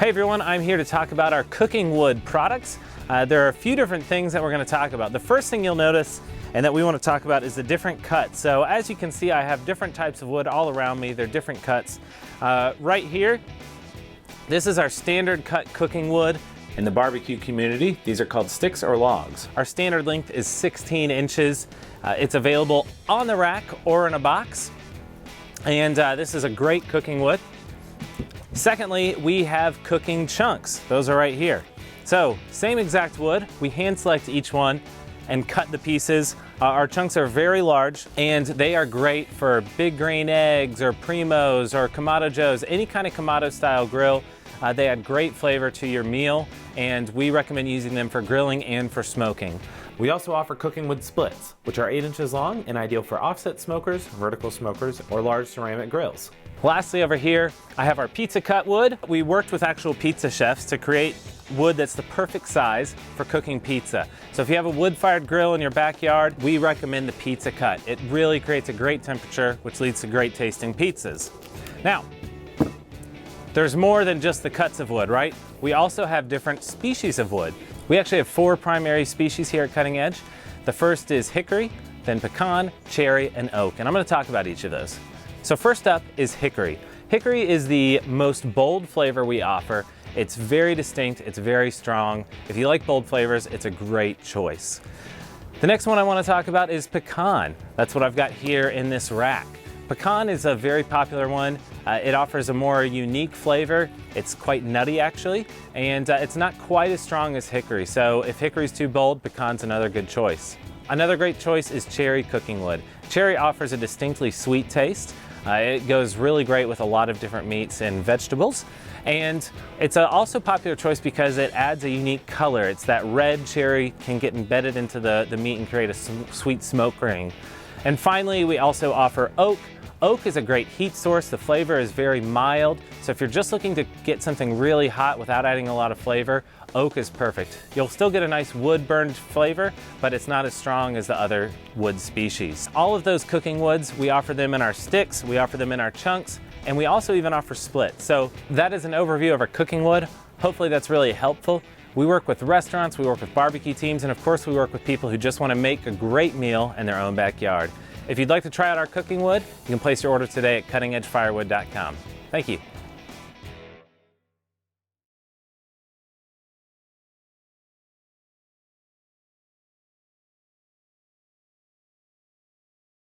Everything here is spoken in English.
Hey everyone, I'm here to talk about our cooking wood products. There are a few different things that we're going to talk about. The first thing you'll notice and that we want to talk about is the different cuts. So as you can see, I have different types of wood all around me. They're different cuts. Right here, this is our standard cut cooking wood. In the barbecue community, these are called sticks or logs. Our standard length is 16 inches. It's available on the rack or in a box. And this is a great cooking wood. Secondly, we have cooking chunks. Those are right here. So, same exact wood, we hand select each one and cut the pieces. Our chunks are very large and they are great for big green eggs or primos or Kamado Joes, any kind of Kamado style grill. They add great flavor to your meal and we recommend using them for grilling and for smoking. We also offer cooking wood splits, which are 8 inches long and ideal for offset smokers, vertical smokers, or large ceramic grills. Lastly, over here, I have our pizza cut wood. We worked with actual pizza chefs to create wood that's the perfect size for cooking pizza. So if you have a wood-fired grill in your backyard, we recommend the pizza cut. It really creates a great temperature, which leads to great tasting pizzas. Now, there's more than just the cuts of wood, right? We also have different species of wood. We actually have 4 primary species here at Cutting Edge. The first is hickory, then pecan, cherry, and oak. And I'm going to talk about each of those. So first up is hickory. Hickory is the most bold flavor we offer. It's very distinct, it's very strong. If you like bold flavors, it's a great choice. The next one I want to talk about is pecan. That's what I've got here in this rack. Pecan is a very popular one. It offers a more unique flavor. It's quite nutty actually, and it's not quite as strong as hickory. So if hickory's too bold, pecan's another good choice. Another great choice is cherry cooking wood. Cherry offers a distinctly sweet taste. It goes really great with a lot of different meats and vegetables. And it's also a popular choice because it adds a unique color. It's that red cherry can get embedded into the meat and create a sweet smoke ring. And finally, we also offer oak. Oak is a great heat source. The flavor is very mild. So if you're just looking to get something really hot without adding a lot of flavor, oak is perfect. You'll still get a nice wood burned flavor, but it's not as strong as the other wood species. All of those cooking woods, we offer them in our sticks, we offer them in our chunks, and we also even offer splits. So that is an overview of our cooking wood. Hopefully that's really helpful. We work with restaurants, we work with barbecue teams, and of course we work with people who just want to make a great meal in their own backyard. If you'd like to try out our cooking wood, you can place your order today at cuttingedgefirewood.com. Thank you.